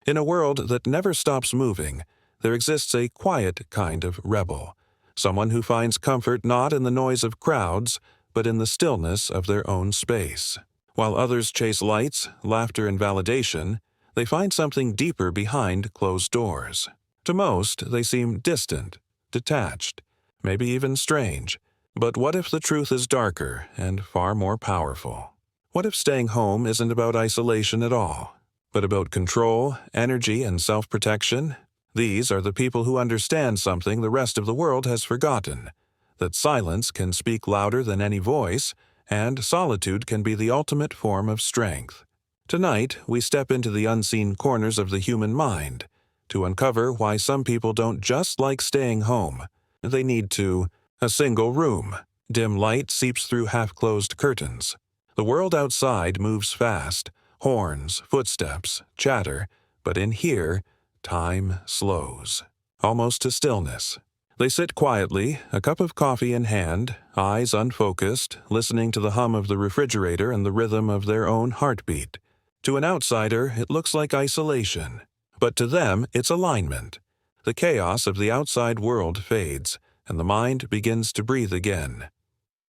In a world that never stops moving, there exists a quiet kind of rebel, someone who finds comfort not in the noise of crowds, but in the stillness of their own space. While others chase lights, laughter, and validation, they find something deeper behind closed doors. To most, they seem distant, detached, maybe even strange. But what if the truth is darker and far more powerful? What if staying home isn't about isolation at all, but about control, energy, and self-protection? These are the people who understand something the rest of the world has forgotten, that silence can speak louder than any voice, and solitude can be the ultimate form of strength. Tonight, we step into the unseen corners of the human mind to uncover why some people don't just like staying home. They need to. A single room. Dim light seeps through half-closed curtains. The world outside moves fast. Horns, footsteps, chatter. But in here, time slows, almost to stillness. They sit quietly, a cup of coffee in hand, eyes unfocused, listening to the hum of the refrigerator and the rhythm of their own heartbeat. To an outsider, it looks like isolation. But to them, it's alignment. The chaos of the outside world fades, and the mind begins to breathe again.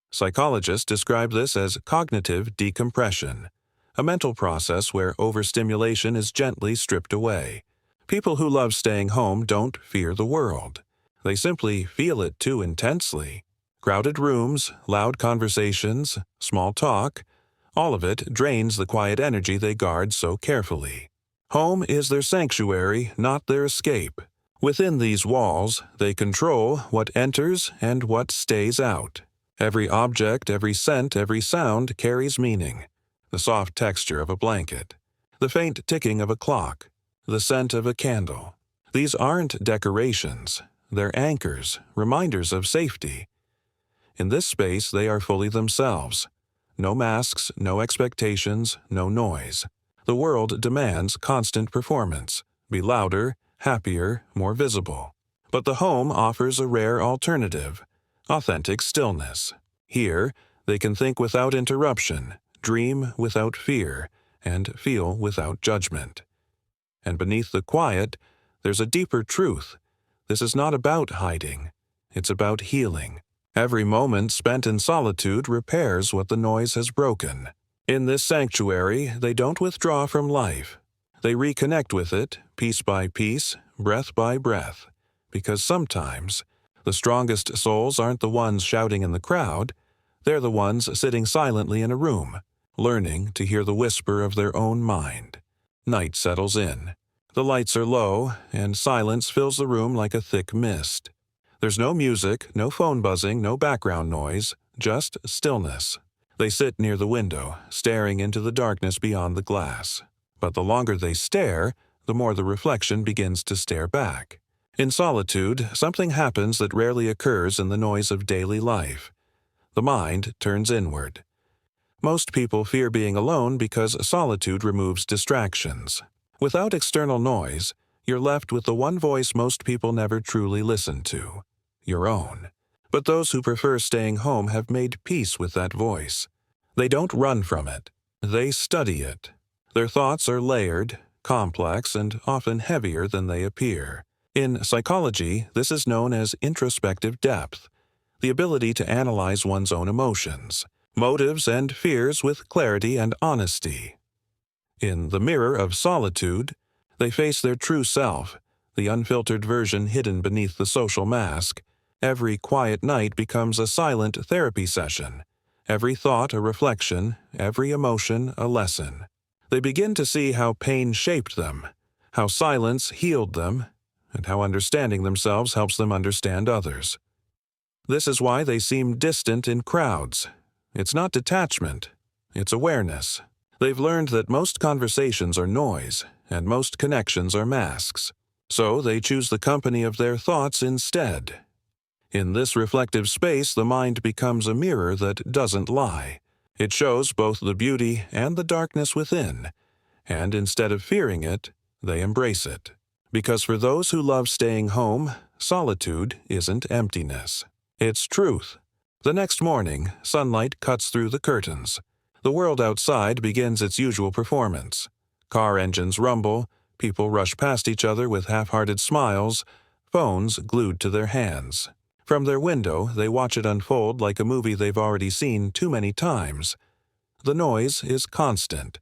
Psychologists describe this as cognitive decompression, a mental process where overstimulation is gently stripped away. People who love staying home don't fear the world. They simply feel it too intensely. Crowded rooms, loud conversations, small talk, all of it drains the quiet energy they guard so carefully. Home is their sanctuary, not their escape. Within these walls, they control what enters and what stays out. Every object, every scent, every sound carries meaning. The soft texture of a blanket, the faint ticking of a clock, the scent of a candle. These aren't decorations. They're anchors, reminders of safety. In this space, they are fully themselves. No masks, no expectations, no noise. The world demands constant performance. Be louder, happier, more visible. But the home offers a rare alternative, authentic stillness. Here, they can think without interruption, dream without fear, and feel without judgment. And beneath the quiet, there's a deeper truth. This is not about hiding. It's about healing. Every moment spent in solitude repairs what the noise has broken. In this sanctuary, they don't withdraw from life. They reconnect with it, piece by piece, breath by breath, because sometimes the strongest souls aren't the ones shouting in the crowd, they're the ones sitting silently in a room, learning to hear the whisper of their own mind. Night settles in. The lights are low, and silence fills the room like a thick mist. There's no music, no phone buzzing, no background noise, just stillness. They sit near the window, staring into the darkness beyond the glass. But the longer they stare, the more the reflection begins to stare back. In solitude, something happens that rarely occurs in the noise of daily life. The mind turns inward. Most people fear being alone because solitude removes distractions. Without external noise, you're left with the one voice most people never truly listen to, your own. But those who prefer staying home have made peace with that voice. They don't run from it. They study it. Their thoughts are layered, complex, and often heavier than they appear. In psychology, this is known as introspective depth, the ability to analyze one's own emotions, motives, and fears with clarity and honesty. In the mirror of solitude, they face their true self, the unfiltered version hidden beneath the social mask. Every quiet night becomes a silent therapy session, every thought a reflection, every emotion a lesson. They begin to see how pain shaped them, how silence healed them, and how understanding themselves helps them understand others. This is why they seem distant in crowds. It's not detachment, it's awareness. They've learned that most conversations are noise, and most connections are masks. So they choose the company of their thoughts instead. In this reflective space, the mind becomes a mirror that doesn't lie. It shows both the beauty and the darkness within, and instead of fearing it, they embrace it. Because for those who love staying home, solitude isn't emptiness. It's truth. The next morning, sunlight cuts through the curtains. The world outside begins its usual performance. Car engines rumble, People rush past each other with half-hearted smiles, phones glued to their hands. From their window, they watch it unfold like a movie they've already seen too many times. The noise is constant,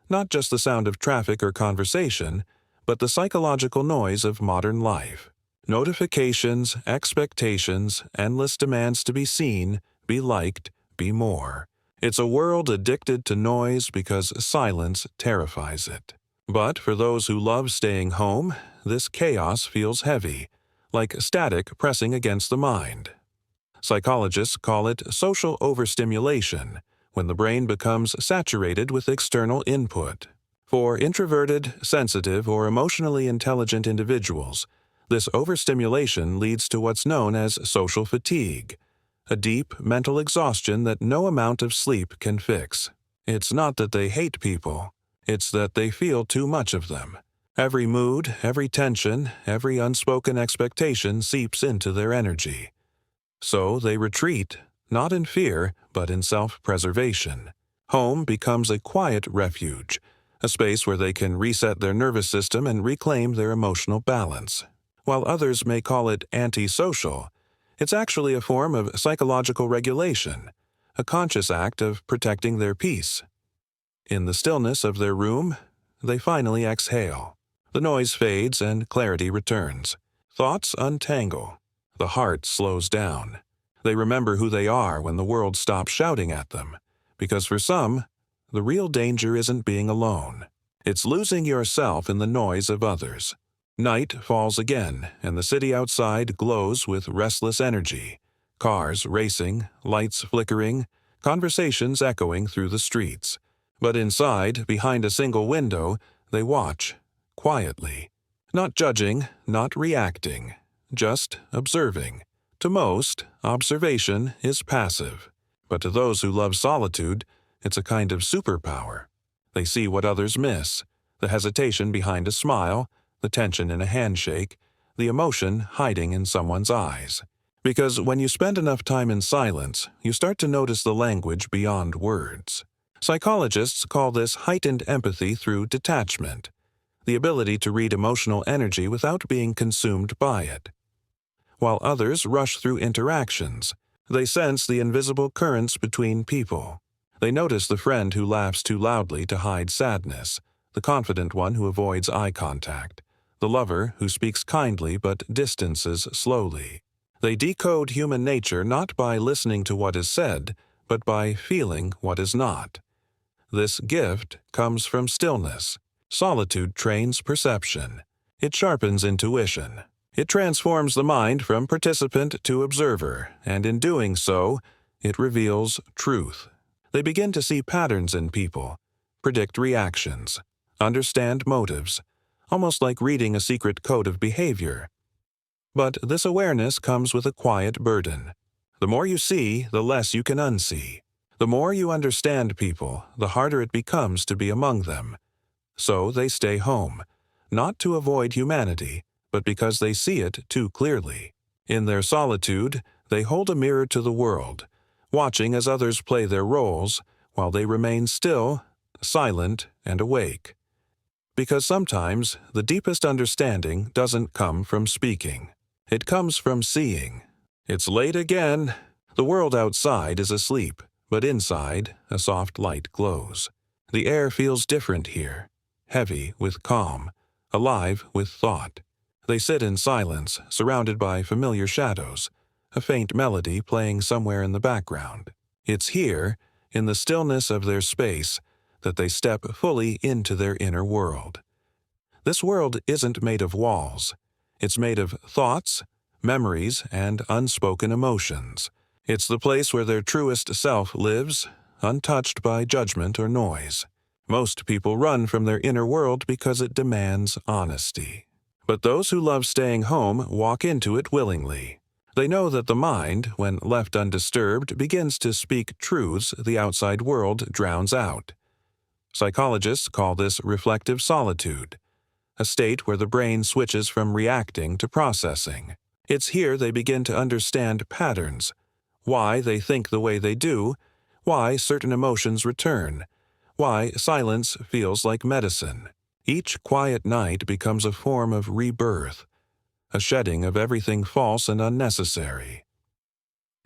not just the sound of traffic or conversation, but the psychological noise of modern life. Notifications, expectations, endless demands to be seen, be liked, be more. It's a world addicted to noise because silence terrifies it. But for those who love staying home, this chaos feels heavy, like static pressing against the mind. Psychologists call it social overstimulation, when the brain becomes saturated with external input. For introverted, sensitive, or emotionally intelligent individuals, this overstimulation leads to what's known as social fatigue, a deep mental exhaustion that no amount of sleep can fix. It's not that they hate people, it's that they feel too much of them. Every mood, every tension, every unspoken expectation seeps into their energy. So they retreat, not in fear, but in self-preservation. Home becomes a quiet refuge, a space where they can reset their nervous system and reclaim their emotional balance. While others may call it antisocial, it's actually a form of psychological regulation, a conscious act of protecting their peace. In the stillness of their room, they finally exhale. The noise fades and clarity returns. Thoughts untangle. The heart slows down. They remember who they are when the world stops shouting at them, because for some, the real danger isn't being alone. It's losing yourself in the noise of others. Night falls again, and the city outside glows with restless energy. Cars racing, lights flickering, conversations echoing through the streets. But inside, behind a single window, they watch, quietly. Not judging, not reacting, just observing. To most, observation is passive. But to those who love solitude, it's a kind of superpower. They see what others miss, the hesitation behind a smile, the tension in a handshake, the emotion hiding in someone's eyes. Because when you spend enough time in silence, you start to notice the language beyond words. Psychologists call this heightened empathy through detachment, the ability to read emotional energy without being consumed by it. While others rush through interactions, they sense the invisible currents between people. They notice the friend who laughs too loudly to hide sadness, the confident one who avoids eye contact, the lover who speaks kindly but distances slowly. They decode human nature not by listening to what is said, but by feeling what is not. This gift comes from stillness. Solitude trains perception. It sharpens intuition. It transforms the mind from participant to observer, and in doing so, it reveals truth. They begin to see patterns in people, predict reactions, understand motives, almost like reading a secret code of behavior. But this awareness comes with a quiet burden. The more you see, the less you can unsee. The more you understand people, the harder it becomes to be among them. So they stay home, not to avoid humanity, but because they see it too clearly. In their solitude, they hold a mirror to the world, watching as others play their roles, while they remain still, silent, and awake. Because sometimes the deepest understanding doesn't come from speaking. It comes from seeing. It's late again. The world outside is asleep, but inside, a soft light glows. The air feels different here, heavy with calm, alive with thought. They sit in silence, surrounded by familiar shadows, a faint melody playing somewhere in the background. It's here, in the stillness of their space, that they step fully into their inner world. This world isn't made of walls. It's made of thoughts, memories, and unspoken emotions. It's the place where their truest self lives, untouched by judgment or noise. Most people run from their inner world because it demands honesty. But those who love staying home walk into it willingly. They know that the mind, when left undisturbed, begins to speak truths the outside world drowns out. Psychologists call this reflective solitude, a state where the brain switches from reacting to processing. It's here they begin to understand patterns, why they think the way they do, why certain emotions return, why silence feels like medicine. Each quiet night becomes a form of rebirth, a shedding of everything false and unnecessary.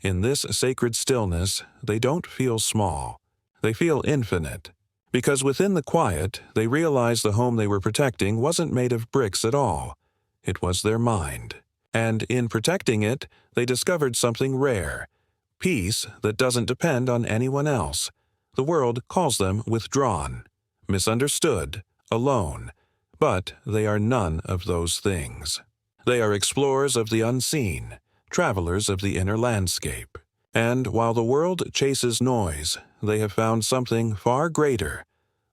In this sacred stillness, they don't feel small. They feel infinite. Because within the quiet, they realize the home they were protecting wasn't made of bricks at all. It was their mind. And in protecting it, they discovered something rare. Peace that doesn't depend on anyone else. The world calls them withdrawn, misunderstood, alone. But they are none of those things. They are explorers of the unseen, travelers of the inner landscape. And while the world chases noise, they have found something far greater,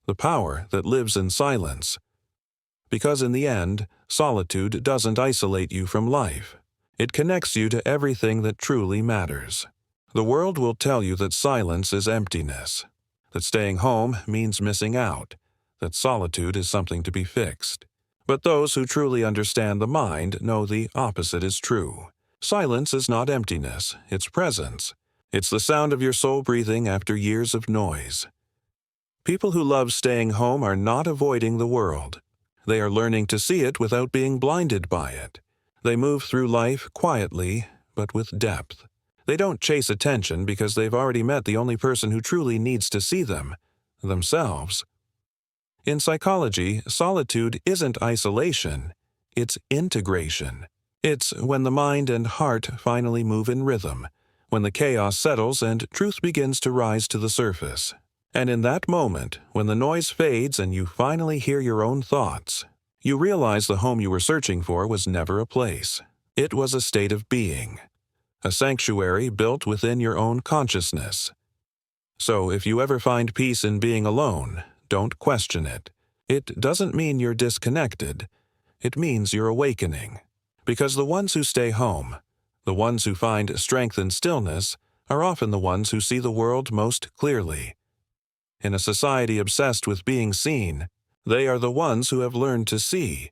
the power that lives in silence. Because in the end, solitude doesn't isolate you from life. It connects you to everything that truly matters. The world will tell you that silence is emptiness, that staying home means missing out, that solitude is something to be fixed. But those who truly understand the mind know the opposite is true. Silence is not emptiness, it's presence. It's the sound of your soul breathing after years of noise. People who love staying home are not avoiding the world. They are learning to see it without being blinded by it. They move through life quietly, but with depth. They don't chase attention because they've already met the only person who truly needs to see them, themselves. In psychology, solitude isn't isolation, it's integration. It's when the mind and heart finally move in rhythm, when the chaos settles and truth begins to rise to the surface. And in that moment, when the noise fades and you finally hear your own thoughts, you realize the home you were searching for was never a place. It was a state of being, a sanctuary built within your own consciousness. So if you ever find peace in being alone, don't question it. It doesn't mean you're disconnected. It means you're awakening. Because the ones who stay home, the ones who find strength in stillness, are often the ones who see the world most clearly. In a society obsessed with being seen, they are the ones who have learned to see,